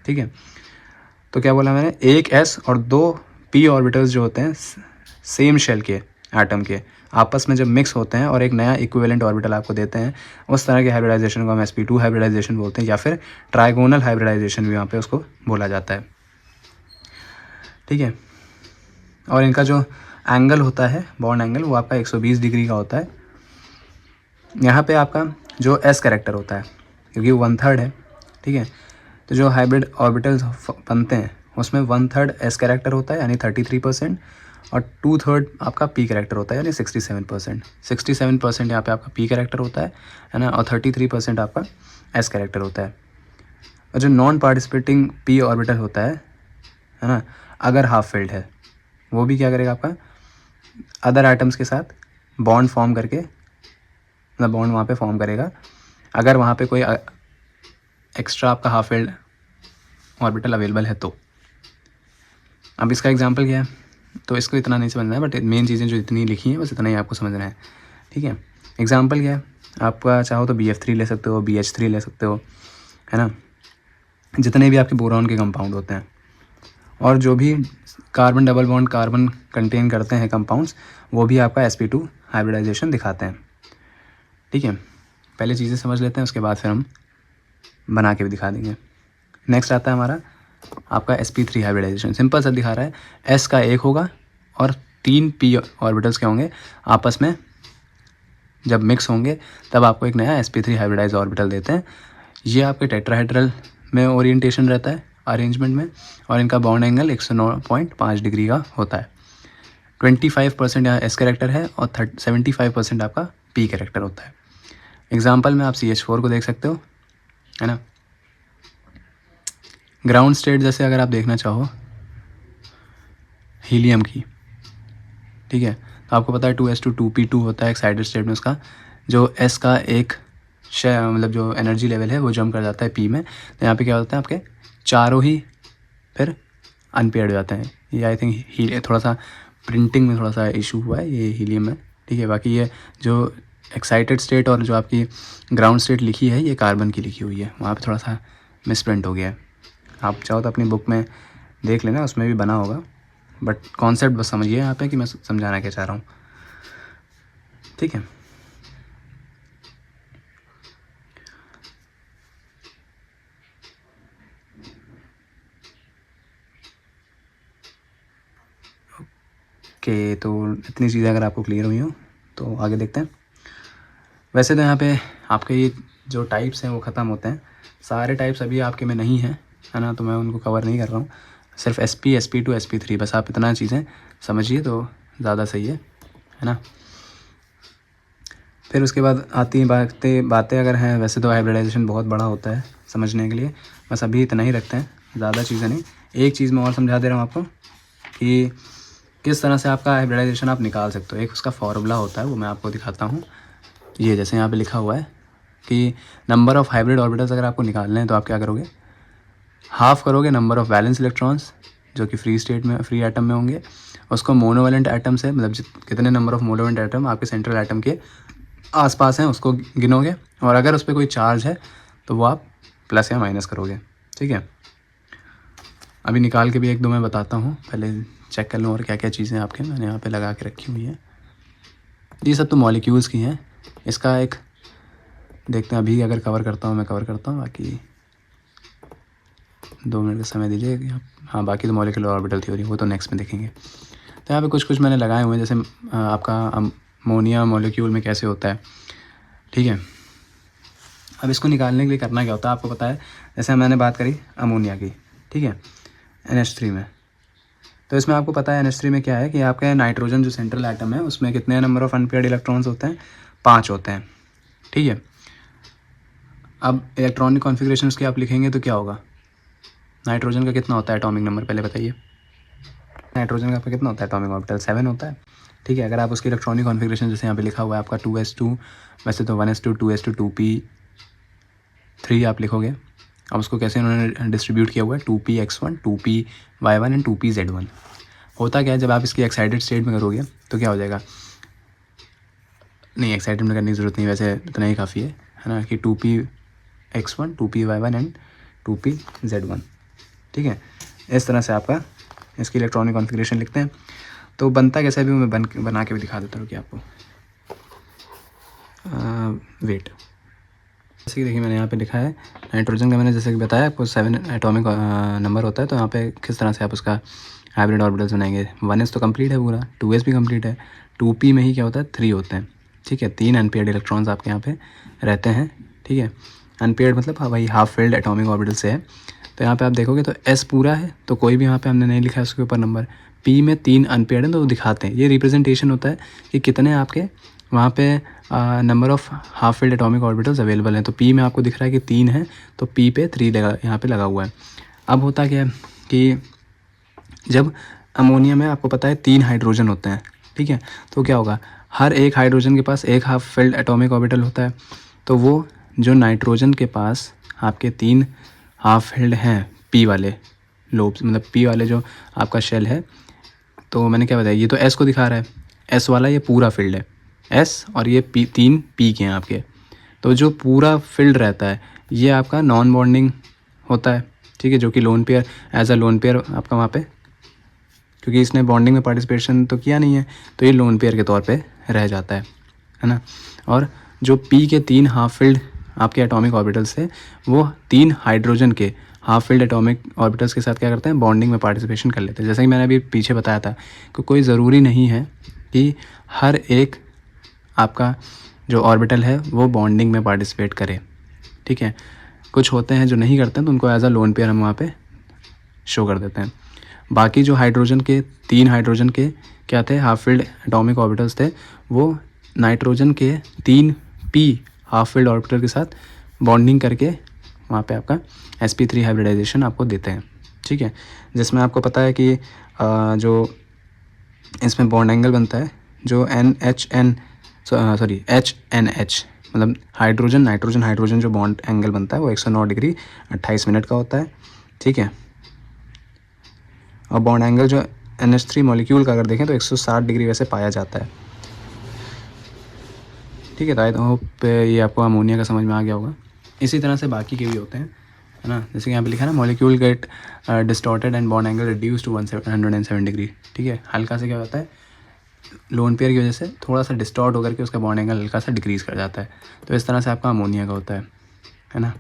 ठीक है। तो क्या बोला मैंने, एक s और दो p ऑर्बिटल्स जो होते हैं सेम शेल के एटम के आपस में जब मिक्स होते हैं और एक नया इक्विवेलेंट ऑर्बिटल आपको देते हैं, उस तरह के हाइब्रिडाइजेशन को हम sp2 हाइब्रिडाइजेशन बोलते हैं, या फिर ट्राइगोनल हाइब्रिडाइजेशन भी वहाँ पे उसको बोला जाता है, ठीक है। और इनका जो एंगल होता है, बॉन्ड एंगल, वो आपका 120 डिग्री का होता है। यहाँ पे आपका जो s कैरेक्टर होता है, क्योंकि 1/3 है, ठीक है, तो जो हाइब्रिड ऑर्बिटल्स बनते हैं उसमें 1/3 s कैरेक्टर होता है यानी 33%, और 2/3 आपका p कैरेक्टर होता है यानी 67%। 67% यहाँ पे आपका p कैरेक्टर होता है ना, और 33% आपका s कैरेक्टर होता है। और जो नॉन पार्टिसिपेटिंग p ऑर्बिटल होता है ना, अगर हाफ फिल्ड है, वो भी क्या करेगा, आपका अदर एटम्स के साथ बॉन्ड फॉर्म करके, मतलब बॉन्ड वहाँ पे फॉर्म करेगा अगर वहाँ पे कोई एक्स्ट्रा आपका हाफ फिल्ड ऑर्बिटल अवेलेबल है तो। अब इसका एग्जांपल क्या है, तो इसको इतना नहीं समझना है, बट मेन चीज़ें जो इतनी लिखी हैं बस इतना ही आपको समझना है, ठीक है। एग्जांपल क्या है, आपका चाहो तो BF3 ले सकते हो, BH3 ले सकते हो, है ना, जितने भी आपके बोरॉन के कंपाउंड होते हैं, और जो भी carbon double bond carbon contain करते हैं कंपाउंड्स, वो भी आपका sp2 हाइब्रिडाइजेशन दिखाते हैं, ठीक है। पहले चीज़ें समझ लेते हैं, उसके बाद फिर हम बना के भी दिखा देंगे। नेक्स्ट आता है हमारा आपका sp3 हाइब्रिडाइजेशन। सिंपल सा दिखा रहा है, s का एक होगा और 3 p ऑर्बिटल्स क्या होंगे, आपस में जब मिक्स होंगे तब आपको एक नया sp3 हाइब्रिडाइज ऑर्बिटल देते हैं। ये आपके टेट्राहेड्रल में ओरिएंटेशन रहता है अरेंजमेंट में, और इनका बॉन्ड एंगल 109.5 डिग्री का होता है। 25% यहाँ s कैरेक्टर है और 75% आपका p कैरेक्टर होता है। एग्जाम्पल में आप CH4 को देख सकते हो, है ना। ग्राउंड स्टेट जैसे अगर आप देखना चाहो हीलियम की, ठीक है, तो आपको पता है 2s2 2p2 होता है एक्साइटेड स्टेट में, उसका जो s का एक मतलब जो एनर्जी लेवल है वो जंप कर जाता है p में, तो यहाँ पे क्या होता है, आपके चारों ही फिर अनपेयर्ड हो जाते हैं। ये आई थिंक थोड़ा सा प्रिंटिंग में थोड़ा सा इशू हुआ है ये हीलियम में, ठीक है। बाकी ये जो एक्साइटेड स्टेट और जो आपकी ग्राउंड स्टेट लिखी है ये कार्बन की लिखी हुई है, वहाँ पे थोड़ा सा मिसप्रिंट हो गया है। आप चाहो तो अपनी बुक में देख लेना, उसमें भी बना होगा, बट कॉन्सेप्ट बस समझिए यहाँ पे कि मैं समझाना क्या चाह रहा हूँ, ठीक है। ओके, तो इतनी चीज़ें अगर आपको क्लियर हुई हो तो आगे देखते हैं। वैसे तो यहाँ पे आपके ये जो टाइप्स हैं वो ख़त्म होते हैं, सारे टाइप्स अभी आपके में नहीं हैं, है ना, तो मैं उनको कवर नहीं कर रहा हूँ। सिर्फ SP, SP2, SP3 बस आप इतना चीज़ें समझिए तो ज़्यादा सही है ना। फिर उसके बाद आती हैं बातें अगर हैं, वैसे तो हाइब्रिडाइजेशन बहुत बड़ा होता है समझने के लिए, बस अभी इतना ही रखते हैं, ज़्यादा चीज़ें नहीं। एक चीज़ मैं और समझा दे रहा हूँ आपको कि किस तरह से आपका हाइब्रिडाइजेशन आप निकाल सकते हो। एक उसका फॉर्मूला होता है, वो मैं आपको दिखाता हूँ। ये जैसे यहाँ पे लिखा हुआ है कि नंबर ऑफ़ हाइब्रिड ऑर्बिटल्स अगर आपको निकालने हैं तो आप क्या करोगे, हाफ़ करोगे नंबर ऑफ़ वैलेंस इलेक्ट्रॉन्स जो कि फ्री स्टेट में, फ्री एटम में होंगे, उसको मोनोवैलेंट एटम से, मतलब कितने नंबर ऑफ़ मोनोवैलेंट एटम आपके सेंट्रल एटम के आसपास हैं उसको गिनोगे, और अगर उस पर कोई चार्ज है तो वो आप प्लस या माइनस करोगे। ठीक है, अभी निकाल के भी एक दो मैं बताता हूँ, पहले चेक कर लूँ और क्या क्या चीज़ें आपके मैंने यहाँ पे लगा के रखी हुई हैं। ये सब तो मॉलिक्यूल्स की हैं, इसका एक देखते हैं, अभी अगर कवर करता हूँ मैं कवर करता हूँ, बाकी 2 मिनट का समय दीजिए। हाँ, बाकी तो मॉलिक्यूलर ऑर्बिटल थ्योरी वो तो नेक्स्ट में देखेंगे। तो यहाँ पे कुछ मैंने लगाए हुए हैं, जैसे आपका अमोनिया मॉलिक्यूल में कैसे होता है। ठीक है, अब इसको निकालने के लिए करना क्या होता है आपको पता है। जैसे मैंने बात करी अमोनिया की, ठीक है, NH3 में, तो इसमें आपको पता है NH3 में क्या है कि आपका नाइट्रोजन जो सेंट्रल एटम है उसमें कितने नंबर ऑफ़ अनपेयर्ड इलेक्ट्रॉन्स होते हैं, 5 होते हैं। ठीक है, अब इलेक्ट्रॉनिक कॉन्फ़िगरेशन उसकी आप लिखेंगे तो क्या होगा, नाइट्रोजन का कितना होता है एटॉमिक नंबर, पहले बताइए। नाइट्रोजन का आपका कितना होता है एटॉमिक ऑर्बिटल, 7 होता है। ठीक है, अगर आप उसकी इलेक्ट्रॉनिक कॉन्फ़िगरेशन जैसे यहाँ पे लिखा हुआ है आपका 2s2, वैसे तो 1s2 2s2 2p3 आप लिखोगे। अब उसको कैसे उन्होंने डिस्ट्रीब्यूट किया हुआ है, 2px1 2py1 एंड 2pz1। होता क्या है, जब आप इसकी एक्साइटेड स्टेट में करोगे तो क्या हो जाएगा, नहीं एक्साइटेड में करने की ज़रूरत नहीं, वैसे इतना ही काफ़ी है ना, कि 2px1 2py1 एंड 2pz1। ठीक है, इस तरह से आपका इसकी इलेक्ट्रॉनिक कॉन्फ़िगरेशन लिखते हैं। तो बनता कैसे भी मैं बना के भी दिखा देता हूँ कि आपको वेट। जैसे कि देखिए मैंने यहाँ पे लिखा है नाइट्रोजन का, मैंने जैसे कि बताया आपको 7 एटॉमिक नंबर होता है, तो यहाँ पे किस तरह से आप उसका हाइब्रिड ऑर्बिटल्स बनाएंगे। 1s तो कंप्लीट है पूरा, 2s भी कंप्लीट है, 2p में ही क्या होता है 3 होते हैं। ठीक है, 3 अनपेयर्ड इलेक्ट्रॉन्स आपके यहाँ पे रहते हैं। ठीक है, अनपेयर्ड मतलब वही हाफ फिल्ड एटॉमिक ऑर्बिटल से है। तो यहाँ पे आप देखोगे तो S पूरा है, तो कोई भी यहाँ पे हमने नहीं लिखा है उसके ऊपर नंबर। P में 3 अनपेयर्ड हैं तो वो दिखाते हैं, ये रिप्रेजेंटेशन होता है कि कितने आपके वहाँ पे number of half filled atomic orbitals available हैं। तो P में आपको दिख रहा है कि 3 है, तो P पे 3 लगा, यहाँ पे लगा हुआ है। अब होता क्या है कि जब अमोनिया में आपको पता है 3 हाइड्रोजन होते हैं, ठीक है, तो क्या होगा, हर एक हाइड्रोजन के पास एक हाफ फिल्ड एटॉमिक ऑर्बिटल होता है। तो वो जो नाइट्रोजन के पास आपके 3 हाफ फिल्ड हैं P वाले लोब्स, मतलब P वाले जो आपका शेल है, तो मैंने क्या बताया, ये तो S को दिखा रहा है, S वाला ये पूरा फील्ड है S, और ये तीन P के हैं आपके। तो जो पूरा फील्ड रहता है ये आपका नॉन बॉन्डिंग होता है। ठीक है, जो कि lone pair, as a lone pair आपका वहाँ पे, क्योंकि इसने बॉन्डिंग में पार्टिसिपेशन तो किया नहीं है, तो ये लोन पेयर के तौर पे रह जाता है ना। और जो P के 3 हाफ फील्ड आपके एटॉमिक ऑर्बिटल्स थे, वो 3 हाइड्रोजन के हाफ फील्ड एटॉमिक ऑर्बिटल्स के साथ क्या करते हैं, बॉन्डिंग में पार्टिसिपेशन कर लेते हैं। जैसे कि मैंने अभी पीछे बताया था कि कोई ज़रूरी नहीं है कि हर एक आपका जो ऑर्बिटल है वो बॉन्डिंग में पार्टिसिपेट करे। ठीक है, कुछ होते हैं जो नहीं करते हैं, तो उनको एज अ लोन पेयर हम वहाँ पे शो कर देते हैं। बाकी जो हाइड्रोजन के 3 हाइड्रोजन के क्या थे, हाफ फील्ड एटॉमिक ऑर्बिटल्स थे, वो नाइट्रोजन के 3 P हाफ फील्ड ऑर्बिटल के साथ बॉन्डिंग करके वहाँ पे आपका sp3 हाइब्रिडाइजेशन आपको देते हैं। ठीक है, जिसमें आपको पता है कि जो इसमें बॉन्ड एंगल बनता है जो HNH, मतलब हाइड्रोजन नाइट्रोजन हाइड्रोजन जो बॉन्ड एंगल बनता है वो 109 डिग्री 28 मिनट का होता है। ठीक है, और बॉन्ड एंगल जो NH3 मॉलिक्यूल का अगर देखें तो 160 डिग्री वैसे पाया जाता है। ठीक है, तो होप ये आपको अमोनिया का समझ में आ गया होगा। इसी तरह से बाकी के भी होते हैं, है ना। जैसे कि यहाँ पे लिखा है ना, molecule get distorted and bond angle reduce to 107 degree. ठीक है, हल्का से क्या होता है, लोन पेयर की वजह से थोड़ा सा डिस्टॉर्ट होकर के उसका बॉन्ड एंगल हल्का सा डिक्रीज़ कर जाता है। तो इस तरह से आपका अमोनिया का होता है ना।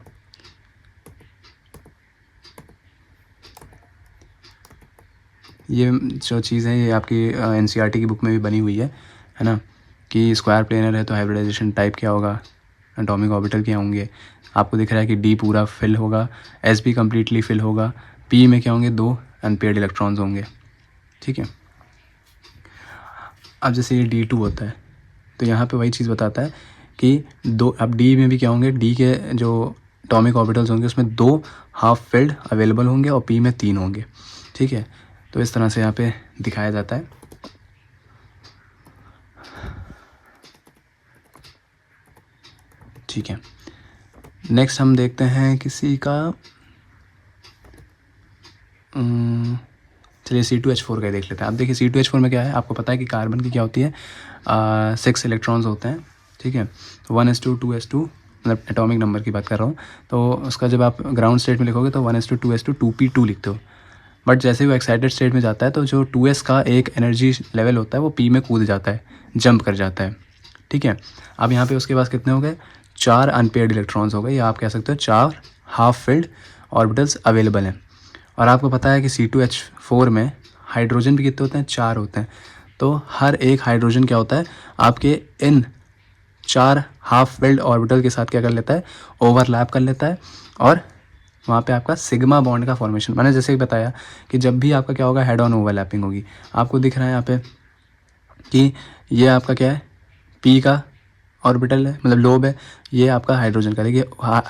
ये जो चीज़ है ये आपकी NCERT की बुक में भी बनी हुई है ना, कि स्क्वायर प्लेनर है तो हाइब्रिडाइजेशन टाइप क्या होगा, एटॉमिक ऑर्बिटल क्या होंगे। आपको दिख रहा है कि D पूरा फिल होगा, S भी कम्प्लीटली फिल होगा, P में क्या होंगे, 2 अनपेयर्ड इलेक्ट्रॉन्स होंगे, ठीक है। अब जैसे ये D2 होता है तो यहाँ पे वही चीज़ बताता है कि दो, अब D में भी क्या होंगे, D के जो एटॉमिक ऑर्बिटल्स होंगे उसमें 2 हाफ फिल्ड अवेलेबल होंगे और P में 3 होंगे, ठीक है। तो इस तरह से यहाँ पे दिखाया जाता है। ठीक है, नेक्स्ट हम देखते हैं किसी का, चलिए C2H4 का ही देख लेते हैं। अब देखिए C2H4 में क्या है, आपको पता है कि कार्बन की क्या होती है, 6 इलेक्ट्रॉन्स होते हैं, ठीक है। 1s2 2s2, मतलब एटॉमिक नंबर की बात कर रहा हूँ। तो उसका जब आप ग्राउंड स्टेट में लिखोगे तो 1s2 2s2 2p2 लिखते हो, बट जैसे वो एक्साइटेड स्टेट में जाता है तो जो 2s का एक एनर्जी लेवल होता है वो p में कूद जाता है, जंप कर जाता है, ठीक है। अब यहाँ पे उसके पास कितने हो गए, 4 अनपेयर्ड इलेक्ट्रॉन्स हो गए, या आप कह सकते हो 4 हाफ फिल्ड ऑर्बिटल्स अवेलेबल हैं। और आपको पता है कि C2H4 में हाइड्रोजन भी कितने होते हैं, 4 होते हैं। तो हर एक हाइड्रोजन क्या होता है, आपके इन 4 हाफ फिल्ड ऑर्बिटल के साथ क्या कर लेता है, ओवरलैप कर लेता है, और वहाँ पे आपका सिग्मा बॉन्ड का फॉर्मेशन, मैंने जैसे ही बताया कि जब भी आपका क्या होगा, हेड ऑन ओवरलैपिंग होगी। आपको दिख रहा है यहाँ पे कि ये आपका क्या है, पी का ऑर्बिटल है, मतलब लोब है, ये आपका हाइड्रोजन का, देखिए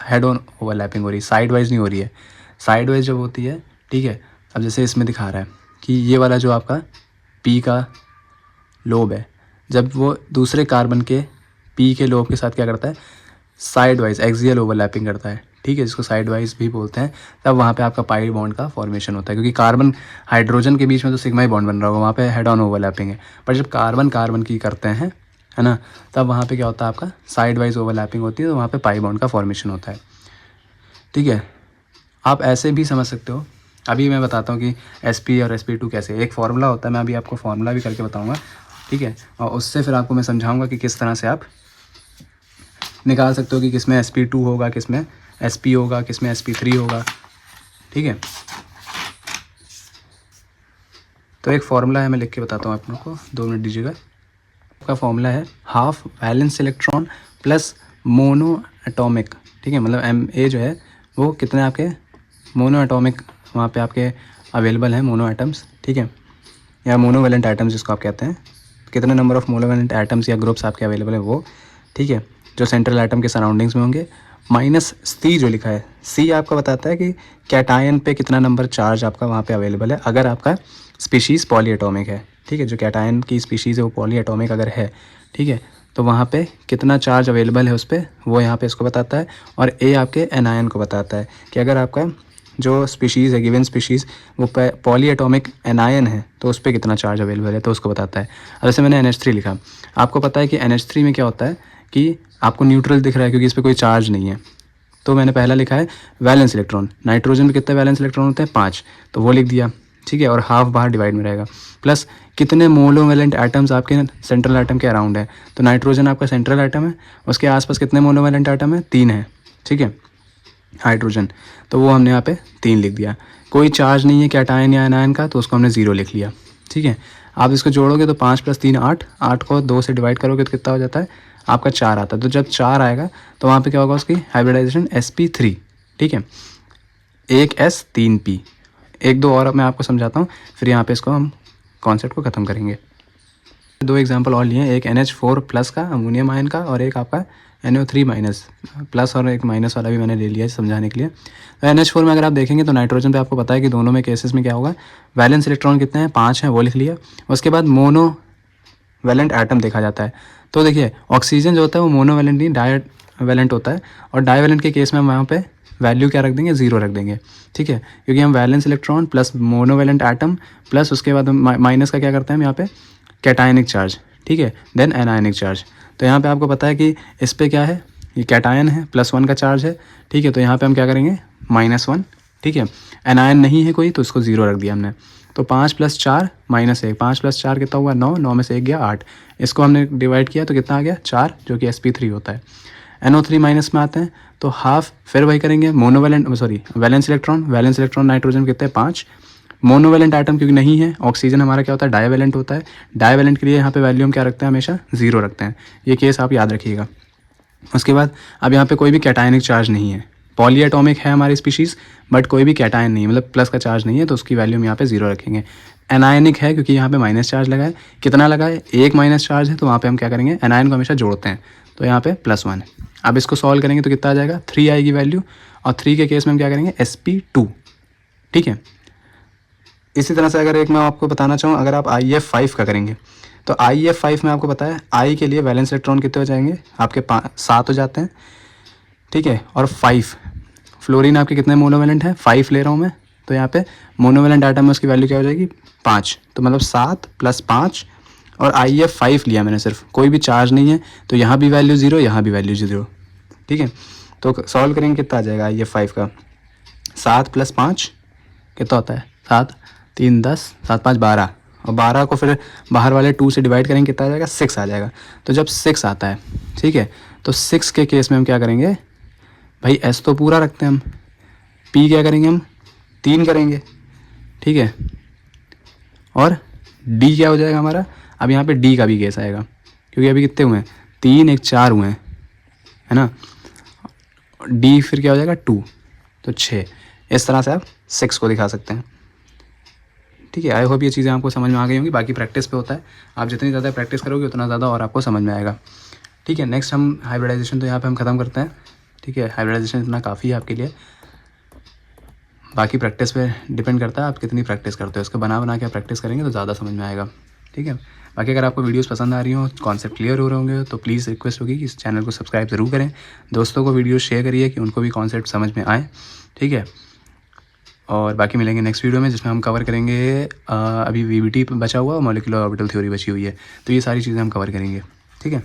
हेड ऑन ओवरलैपिंग हो रही है, साइड वाइज नहीं हो रही है। साइड वाइज जब होती है, ठीक है, अब जैसे इसमें दिखा रहा है कि ये वाला जो आपका पी का लोब है, जब वो दूसरे कार्बन के पी के लोब के साथ क्या करता है, साइड वाइज एक्सियल ओवरलैपिंग करता है, ठीक है, जिसको साइड वाइज भी बोलते हैं, तब वहाँ पे आपका पाई बॉन्ड का फॉर्मेशन होता है। क्योंकि कार्बन हाइड्रोजन के बीच में तो सिग्मा ही बॉन्ड बन रहा होगा, वहाँ पे हेड ऑन ओवरलैपिंग है। पर जब कार्बन कार्बन की करते हैं, है ना, तब वहाँ पे क्या होता है, आपका साइड वाइज ओवरलैपिंग होती है, तो वहाँ पे पाई बॉन्ड का फॉर्मेशन होता है, ठीक है। आप ऐसे भी समझ सकते हो। अभी मैं बताता हूँ कि sp और sp2 कैसे, एक फार्मूला होता है, मैं अभी आपको फार्मूला भी करके बताऊँगा, ठीक है, और उससे फिर आपको मैं समझाऊँगा कि किस तरह से आप निकाल सकते हो कि किस में sp2 होगा, किस में sp होगा, किस में sp3 होगा, ठीक है। तो एक फार्मूला है, मैं लिख के बताता हूँ आप लोगों को, 2 मिनट दीजिएगा। आपका फार्मूला है half valence electron plus mono atomic, ठीक है, मतलब Ma जो है वो कितने आपके मोनो एटॉमिक वहाँ पे आपके अवेलेबल हैं, मोनो एटम्स, ठीक है, या मोनोवेलेंट एटम्स जिसको आप कहते हैं, कितने नंबर ऑफ मोनोवेलेंट एटम्स या ग्रुप्स आपके अवेलेबल है वो, ठीक है, जो सेंट्रल एटम के सराउंडिंग्स में होंगे, माइनस C जो लिखा है, C आपका बताता है कि कैटायन पे कितना नंबर चार्ज आपका वहाँ पे अवेलेबल है, अगर आपका स्पीशीज़ पॉली एटॉमिक है, ठीक है, जो कैटायन की स्पीशीज़ है वो पॉली एटॉमिक अगर है, ठीक है, तो वहाँ पे कितना चार्ज अवेलेबल है उस पर, वो यहाँ पे इसको बताता है। और A आपके एनायन को बताता है कि अगर आपका जो स्पीशीज़ है, गिवन स्पीशीज़, वो पॉली एटॉमिक एनायन है तो उस पर कितना चार्ज अवेलेबल है, तो उसको बताता है। अब जैसे मैंने NH3 लिखा, आपको पता है कि NH3 में क्या होता है कि आपको न्यूट्रल दिख रहा है क्योंकि इस पर कोई चार्ज नहीं है, तो मैंने पहला लिखा है वैलेंस इलेक्ट्रॉन। नाइट्रोजन में कितने वैलेंस इलेक्ट्रॉन होते हैं, 5, तो वो लिख दिया, ठीक है, और हाफ बाहर डिवाइड में रहेगा। प्लस कितने मोनोवेलेंट एटम्स आपके सेंट्रल एटम के अराउंड है, तो नाइट्रोजन आपका सेंट्रल एटम है, उसके आसपास कितने मोनोवेलेंट एटम है, 3 है, ठीक है, हाइड्रोजन, तो वो हमने यहाँ पे 3 लिख दिया। कोई चार्ज नहीं है कैटायन या एनायन का, तो उसको हमने 0 लिख लिया, ठीक है। आप इसको जोड़ोगे तो 5 + 3 8, 8 को 2 से डिवाइड करोगे तो कितना हो जाता है, आपका 4 आता है। तो जब 4 आएगा तो वहाँ पे क्या होगा, उसकी हाइब्रिडाइजेशन sp3, ठीक है, 1s 3p। 1-2 और मैं आपको समझाता हूँ, फिर यहाँ पे इसको हम कॉन्सेप्ट को ख़त्म करेंगे। 2 एग्जांपल और लिए, एक NH4+ का अमोनियम आयन का, और एक आपका NO3- प्लस, और एक माइनस वाला भी मैंने ले लिया है समझाने के लिए। तो NH4 में अगर आप देखेंगे तो नाइट्रोजन पे आपको पता है कि दोनों में केसेस में क्या होगा, वैलेंस इलेक्ट्रॉन कितने हैं, 5 हैं, वो लिख लिया। उसके बाद मोनो वैलेंट एटम देखा जाता है, तो देखिए ऑक्सीजन जो होता है वो मोनोवैलेंट नहीं डाई वैलेंट होता है, और डाई वैलेंट के केस में हम वहाँ पे वैल्यू क्या रख देंगे, 0 रख देंगे, ठीक है, क्योंकि हम valence electron plus monovalent atom plus उसके बाद हम माइनस का क्या करते हैं हम यहाँ पे कैटायनिक चार्ज, ठीक है, देन एनायनिक चार्ज। तो यहाँ पे आपको पता है कि इस पर क्या है, ये कैटायन है, +1 का चार्ज है, ठीक है, तो यहाँ पे हम क्या करेंगे, -1, ठीक है, एनायन नहीं है कोई तो इसको 0 रख दिया हमने। तो 5 + 4 -1, 5 + 4 कितना हुआ, 9, 9 में से 1 गया 8, इसको हमने डिवाइड किया तो कितना आ गया, 4, जो कि sp3 होता है। NO3- में आते हैं तो हाफ, फिर वही करेंगे, मोनोवैलेंट वैलेंस इलेक्ट्रॉन नाइट्रोजन कितने 5, मोनोवेलेंट आइटम क्योंकि नहीं है, ऑक्सीजन हमारा क्या होता है, डाईवेलेंट होता है। डाईवेलेंट के लिए यहाँ पे वैल्यू हम क्या रखते हैं, हमेशा 0 रखते हैं। ये केस आप याद रखिएगा। उसके बाद अब यहाँ पे कोई भी कैटायनिक चार्ज नहीं है, पॉलीएटॉमिक है हमारी स्पीशीज़ बट कोई भी कैटायन नहीं है, मतलब प्लस का चार्ज नहीं है, तो उसकी वैल्यू हम यहाँ पे 0 रखेंगे। एनायनिक है क्योंकि यहाँ पे माइनस चार्ज लगा है, कितना लगा है, 1 माइनस चार्ज है, तो वहाँ पे हम क्या करेंगे, एनायन को हमेशा जोड़ते हैं, तो यहाँ पे +1। अब इसको सॉल्व करेंगे तो कितना आ जाएगा, 3 आएगी वैल्यू, और 3 के केस में हम क्या करेंगे, sp2। ठीक है। इसी तरह से अगर एक मैं आपको बताना चाहूँ, अगर आप IF5 का करेंगे तो IF5 में आपको पता है I के लिए वैलेंस इलेक्ट्रॉन कितने हो जाएंगे, आपके 7 हो जाते हैं। ठीक है। और 5 फ्लोरीन आपके कितने मोनोवेलेंट है, 5 ले रहा हूँ मैं, तो यहाँ पे मोनोवेलेंट आइटम में उसकी वैल्यू क्या हो जाएगी, 5। तो मतलब 7 + 5, और IF5 लिया मैंने सिर्फ, कोई भी चार्ज नहीं है, तो यहाँ भी वैल्यू 0, यहाँ भी वैल्यू 0। ठीक है। तो सॉल्व करेंगे कितना आ जाएगा IF5 का, 7 + 5 कितना होता है, 7 × 3 = 10, 7 × 5 = 12, और 12 को फिर बाहर वाले 2 से डिवाइड करेंगे कितना आ जाएगा, 6 आ जाएगा। तो जब 6 आता है, ठीक है, तो 6 के केस में हम क्या करेंगे भाई, S तो पूरा रखते हैं हम, P क्या करेंगे हम, 3 करेंगे। ठीक है। और D क्या हो जाएगा हमारा, अब यहाँ पे D का भी केस आएगा, क्योंकि अभी कितने हुए हैं, 3 1 4 हुए हैं, है ना। D फिर क्या हो जाएगा, 2, तो 6। इस तरह से आप 6 को दिखा सकते हैं। ठीक है। आई होप ये चीज़ें आपको समझ में आ गई होंगी। बाकी प्रैक्टिस पे होता है, आप जितनी ज़्यादा प्रैक्टिस करोगे उतना ज़्यादा और आपको समझ में आएगा। ठीक है। नेक्स्ट हम हाइब्रिडाइजेशन तो यहाँ पे हम ख़त्म करते हैं। ठीक है। हाइब्रिडाइजेशन इतना काफ़ी है आपके लिए, बाकी प्रैक्टिस पे डिपेंड करता है आप कितनी प्रैक्टिस करते हो। इसको बना के प्रैक्टिस करेंगे तो ज़्यादा समझ में आएगा। ठीक है। बाकी अगर आपको वीडियोस पसंद आ रही हो, कॉन्सेप्ट क्लियर हो रहे होंगे, तो प्लीज़ रिक्वेस्ट होगी कि इस चैनल को सब्सक्राइब ज़रूर करें, दोस्तों को वीडियो शेयर करिए कि उनको भी कॉन्सेप्ट समझ में आए। ठीक है। और बाकी मिलेंगे नेक्स्ट वीडियो में, जिसमें हम कवर करेंगे अभी VBT बचा हुआ, मॉलिक्यूलर ऑर्बिटल थ्योरी बची हुई है, तो ये सारी चीज़ें हम कवर करेंगे। ठीक है।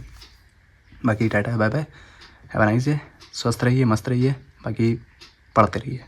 बाकी tata, bye bye, have a nice day, स्वस्थ रहिए, मस्त रहिए, बाकी पढ़ते रहिए।